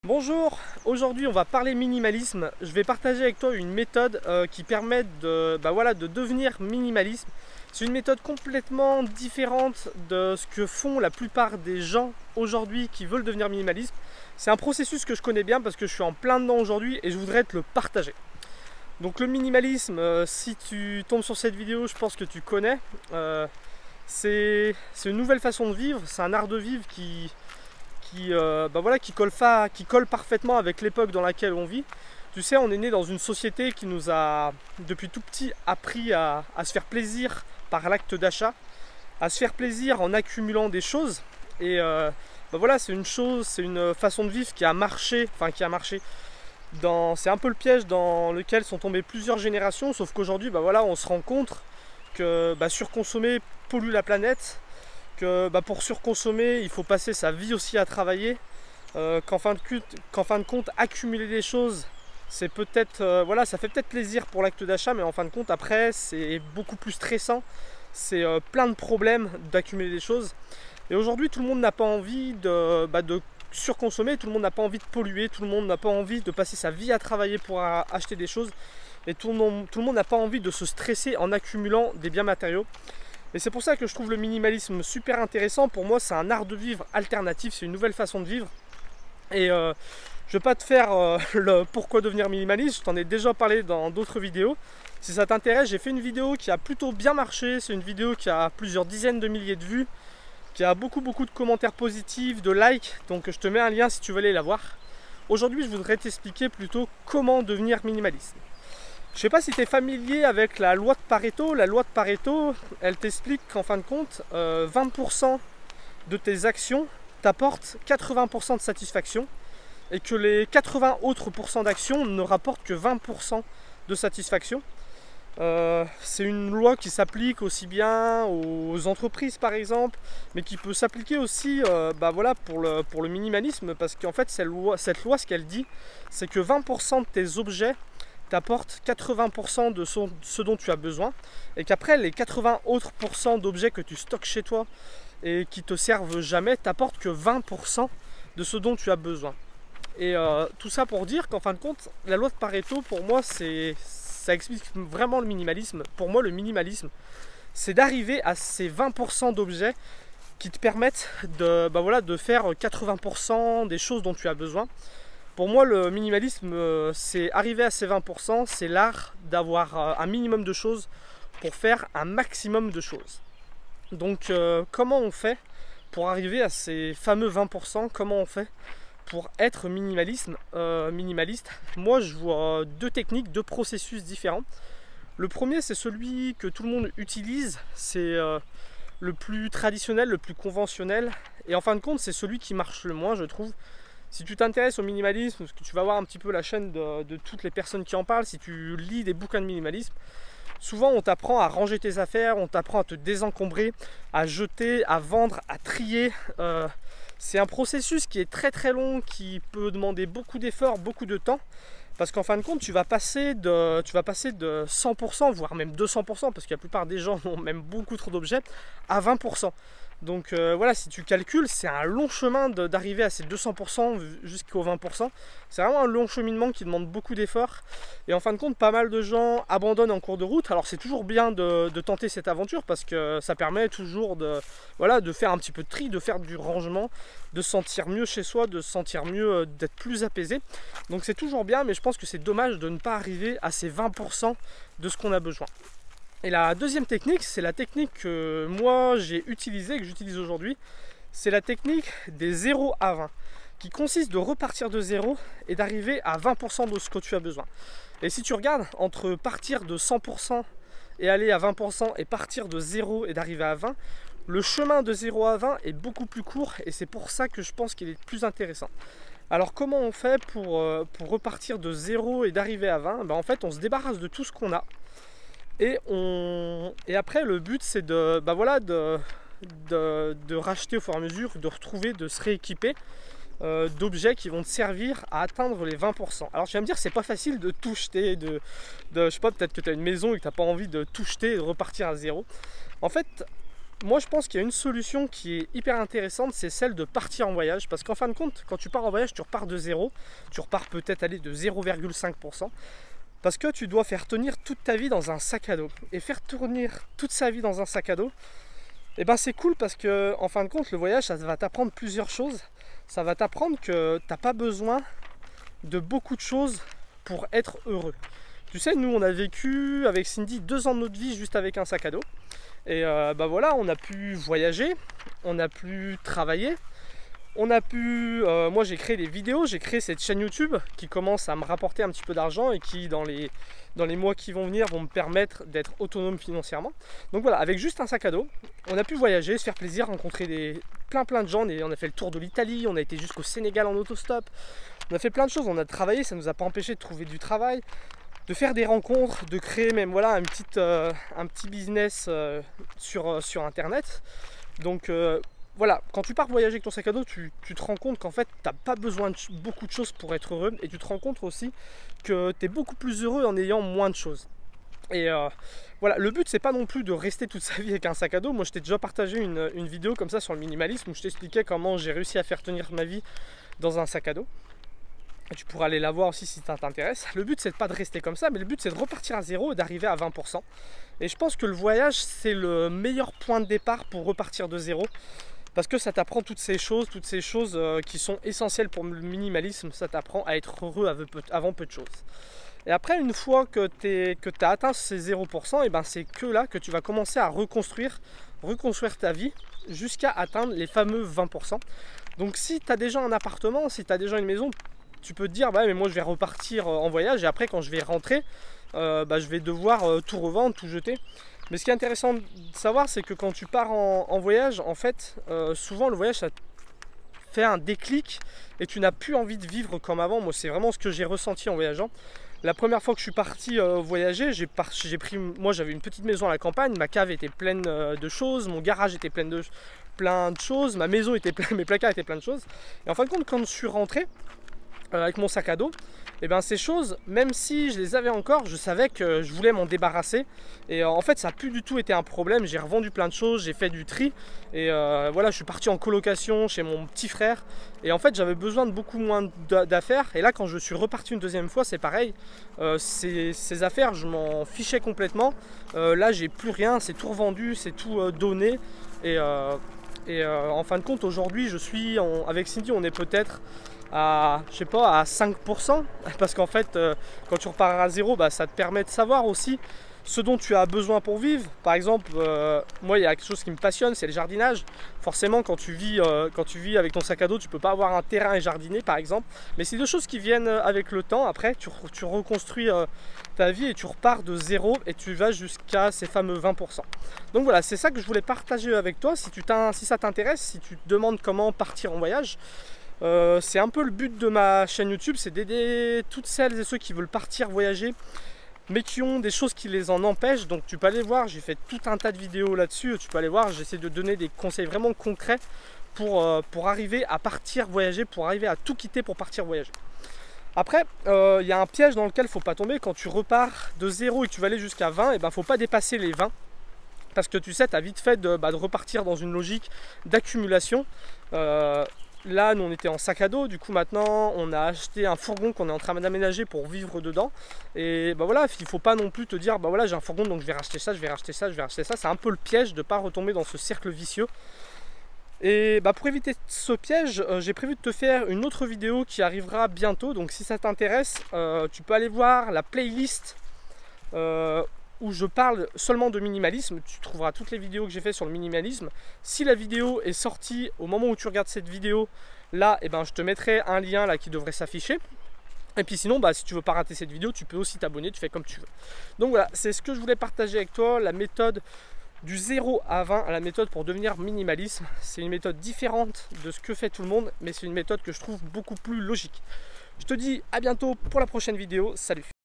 Bonjour, aujourd'hui on va parler minimalisme. Je vais partager avec toi une méthode qui permet de devenir minimaliste. C'est une méthode complètement différente de ce que font la plupart des gens aujourd'hui qui veulent devenir minimaliste. C'est un processus que je connais bien parce que je suis en plein dedans aujourd'hui et je voudrais te le partager. Donc le minimalisme, si tu tombes sur cette vidéo, je pense que tu connais. C'est une nouvelle façon de vivre, c'est un art de vivre qui colle parfaitement avec l'époque dans laquelle on vit. Tu sais, on est né dans une société qui nous a, depuis tout petit, appris à se faire plaisir par l'acte d'achat, à se faire plaisir en accumulant des choses. Et c'est une façon de vivre qui a marché, c'est un peu le piège dans lequel sont tombées plusieurs générations, sauf qu'aujourd'hui, on se rend compte que surconsommer pollue la planète, que pour surconsommer, il faut passer sa vie aussi à travailler, qu'en fin de compte, accumuler des choses, c'est peut-être, ça fait peut-être plaisir pour l'acte d'achat, mais en fin de compte, après, c'est beaucoup plus stressant, c'est plein de problèmes d'accumuler des choses. Et aujourd'hui, tout le monde n'a pas envie de surconsommer, tout le monde n'a pas envie de polluer, tout le monde n'a pas envie de passer sa vie à travailler pour acheter des choses, et tout le monde n'a pas envie de se stresser en accumulant des biens matériaux. Et c'est pour ça que je trouve le minimalisme super intéressant. Pour moi, c'est un art de vivre alternatif, c'est une nouvelle façon de vivre. Et je ne vais pas te faire le pourquoi devenir minimaliste, je t'en ai déjà parlé dans d'autres vidéos. Si ça t'intéresse, j'ai fait une vidéo qui a plutôt bien marché, c'est une vidéo qui a plusieurs dizaines de milliers de vues, qui a beaucoup de commentaires positifs, de likes, donc je te mets un lien si tu veux aller la voir. Aujourd'hui, je voudrais t'expliquer plutôt comment devenir minimaliste. Je ne sais pas si tu es familier avec la loi de Pareto. La loi de Pareto, elle t'explique qu'en fin de compte, 20% de tes actions t'apportent 80% de satisfaction et que les 80 autres pourcents d'actions ne rapportent que 20% de satisfaction. C'est une loi qui s'applique aussi bien aux entreprises par exemple, mais qui peut s'appliquer aussi pour le minimalisme, parce qu'en fait cette loi, ce qu'elle dit, c'est que 20% de tes objets t'apporte 80% de ce dont tu as besoin, et qu'après les 80 autres pourcents d'objets que tu stockes chez toi et qui te servent jamais t'apportent que 20% de ce dont tu as besoin. Et tout ça pour dire qu'en fin de compte, la loi de Pareto, pour moi, ça explique vraiment le minimalisme. Pour moi, le minimalisme, c'est d'arriver à ces 20% d'objets qui te permettent de faire 80% des choses dont tu as besoin. Pour moi, le minimalisme, c'est arriver à ces 20%, c'est l'art d'avoir un minimum de choses pour faire un maximum de choses. Donc, comment on fait pour arriver à ces fameux 20%? Comment on fait pour être minimaliste? Moi, je vois deux techniques, deux processus différents. Le premier, c'est celui que tout le monde utilise, c'est le plus traditionnel, le plus conventionnel, et en fin de compte, c'est celui qui marche le moins, je trouve. Si tu t'intéresses au minimalisme, parce que tu vas voir un petit peu la chaîne de toutes les personnes qui en parlent, si tu lis des bouquins de minimalisme, souvent on t'apprend à ranger tes affaires, on t'apprend à te désencombrer, à jeter, à vendre, à trier. C'est un processus qui est très long, qui peut demander beaucoup d'efforts, beaucoup de temps, parce qu'en fin de compte, tu vas passer de 100%, voire même 200%, parce que la plupart des gens ont même beaucoup trop d'objets, à 20%. Donc si tu calcules, c'est un long chemin d'arriver à ces 200% jusqu'aux 20%. C'est vraiment un long cheminement qui demande beaucoup d'efforts. Et en fin de compte, pas mal de gens abandonnent en cours de route. Alors c'est toujours bien de tenter cette aventure, parce que ça permet toujours de faire un petit peu de tri, de faire du rangement, de se sentir mieux chez soi, de se sentir mieux, d'être plus apaisé. Donc c'est toujours bien, mais je pense que c'est dommage de ne pas arriver à ces 20% de ce qu'on a besoin. Et la deuxième technique, c'est la technique que moi j'ai utilisée, que j'utilise aujourd'hui. C'est la technique des 0 à 20, qui consiste de repartir de 0 et d'arriver à 20% de ce que tu as besoin. Et si tu regardes, entre partir de 100% et aller à 20% et partir de 0 et d'arriver à 20, le chemin de 0 à 20 est beaucoup plus court, et c'est pour ça que je pense qu'il est plus intéressant. Alors comment on fait pour repartir de 0 et d'arriver à 20? En fait, on se débarrasse de tout ce qu'on a. Et après, le but, c'est de racheter au fur et à mesure, de retrouver, de se rééquiper d'objets qui vont te servir à atteindre les 20%. Alors tu vas me dire, c'est pas facile de tout jeter, je sais pas, peut-être que tu as une maison et que tu n'as pas envie de tout jeter et de repartir à zéro. En fait, moi je pense qu'il y a une solution qui est hyper intéressante, c'est celle de partir en voyage. Parce qu'en fin de compte, quand tu pars en voyage, tu repars de zéro. Tu repars peut-être aller de 0,5%. Parce que tu dois faire tenir toute ta vie dans un sac à dos. Et faire tenir toute sa vie dans un sac à dos, et ben c'est cool parce que en fin de compte, le voyage, ça va t'apprendre plusieurs choses. Ça va t'apprendre que tu n'as pas besoin de beaucoup de choses pour être heureux. Tu sais, nous on a vécu avec Cindy 2 ans de notre vie juste avec un sac à dos. Et bah voilà, on a pu voyager, on a pu travailler, on a pu... moi j'ai créé des vidéos, j'ai créé cette chaîne YouTube qui commence à me rapporter un petit peu d'argent et qui dans les mois qui vont venir vont me permettre d'être autonome financièrement. Donc voilà, avec juste un sac à dos, on a pu voyager, se faire plaisir, rencontrer plein de gens. On a fait le tour de l'Italie, on a été jusqu'au Sénégal en autostop, on a fait plein de choses, on a travaillé, ça ne nous a pas empêché de trouver du travail, de faire des rencontres, de créer même voilà, un petit business sur internet. Donc voilà, quand tu pars voyager avec ton sac à dos, tu te rends compte qu'en fait, tu n'as pas besoin de beaucoup de choses pour être heureux. Et tu te rends compte aussi que tu es beaucoup plus heureux en ayant moins de choses. Et voilà, le but, c'est pas non plus de rester toute sa vie avec un sac à dos. Moi, je t'ai déjà partagé une vidéo comme ça sur le minimalisme où je t'expliquais comment j'ai réussi à faire tenir ma vie dans un sac à dos. Et tu pourras aller la voir aussi si ça t'intéresse. Le but, c'est pas de rester comme ça, mais le but, c'est de repartir à zéro et d'arriver à 20%. Et je pense que le voyage, c'est le meilleur point de départ pour repartir de zéro. Parce que ça t'apprend toutes ces choses qui sont essentielles pour le minimalisme. Ça t'apprend à être heureux avant peu de choses. Et après, une fois que tu as atteint ces 0%, et ben c'est que là que tu vas commencer à reconstruire ta vie jusqu'à atteindre les fameux 20%. Donc si tu as déjà un appartement, si tu as déjà une maison, tu peux te dire, bah, mais moi je vais repartir en voyage et après quand je vais rentrer, je vais devoir tout revendre, tout jeter. Mais ce qui est intéressant de savoir, c'est que quand tu pars en voyage, en fait, souvent le voyage, ça fait un déclic et tu n'as plus envie de vivre comme avant. Moi, c'est vraiment ce que j'ai ressenti en voyageant. La première fois que je suis parti voyager, moi j'avais une petite maison à la campagne, ma cave était pleine de choses, mon garage était plein de choses, ma maison était pleine, mes placards étaient pleins de choses. Et en fin de compte, quand je suis rentré avec mon sac à dos, et bien ces choses, même si je les avais encore, je savais que je voulais m'en débarrasser. Et en fait, ça n'a plus du tout été un problème. J'ai revendu plein de choses, j'ai fait du tri. Et voilà, je suis parti en colocation chez mon petit frère. Et en fait, j'avais besoin de beaucoup moins d'affaires. Et là, quand je suis reparti une deuxième fois, c'est pareil. Ces affaires, je m'en fichais complètement. Là, j'ai plus rien, c'est tout revendu, c'est tout donné. Et en fin de compte, aujourd'hui, avec Cindy, on est peut-être à, je sais pas, à 5%, parce qu'en fait quand tu repars à zéro, ça te permet de savoir aussi ce dont tu as besoin pour vivre. Par exemple, moi il y a quelque chose qui me passionne, c'est le jardinage. Forcément quand tu vis avec ton sac à dos, tu peux pas avoir un terrain et jardiner par exemple, mais c'est deux choses qui viennent avec le temps. Après tu reconstruis ta vie et tu repars de zéro et tu vas jusqu'à ces fameux 20%. Donc voilà, c'est ça que je voulais partager avec toi. Si ça t'intéresse, si tu te demandes comment partir en voyage, c'est un peu le but de ma chaîne YouTube, c'est d'aider toutes celles et ceux qui veulent partir voyager mais qui ont des choses qui les en empêchent. Donc tu peux aller voir, j'ai fait tout un tas de vidéos là-dessus, tu peux aller voir, j'essaie de donner des conseils vraiment concrets pour arriver à partir voyager, pour arriver à tout quitter pour partir voyager. Après, il y a un piège dans lequel il ne faut pas tomber. Quand tu repars de 0 et que tu vas aller jusqu'à 20, il ne faut pas dépasser les 20. Parce que tu sais, tu as vite fait de repartir dans une logique d'accumulation. Là, nous on était en sac à dos, du coup maintenant on a acheté un fourgon qu'on est en train d'aménager pour vivre dedans. Et voilà, il ne faut pas non plus te dire, voilà, j'ai un fourgon donc je vais racheter ça, je vais racheter ça, je vais racheter ça. C'est un peu le piège de ne pas retomber dans ce cercle vicieux. Et pour éviter ce piège, j'ai prévu de te faire une autre vidéo qui arrivera bientôt. Donc si ça t'intéresse, tu peux aller voir la playlist où je parle seulement de minimalisme. Tu trouveras toutes les vidéos que j'ai fait sur le minimalisme. Si la vidéo est sortie au moment où tu regardes cette vidéo là, je te mettrai un lien là qui devrait s'afficher. Et puis sinon, si tu veux pas rater cette vidéo, tu peux aussi t'abonner, tu fais comme tu veux. Donc voilà, c'est ce que je voulais partager avec toi, la méthode du 0 à 20, à la méthode pour devenir minimaliste. C'est une méthode différente de ce que fait tout le monde, mais c'est une méthode que je trouve beaucoup plus logique. Je te dis à bientôt pour la prochaine vidéo, salut!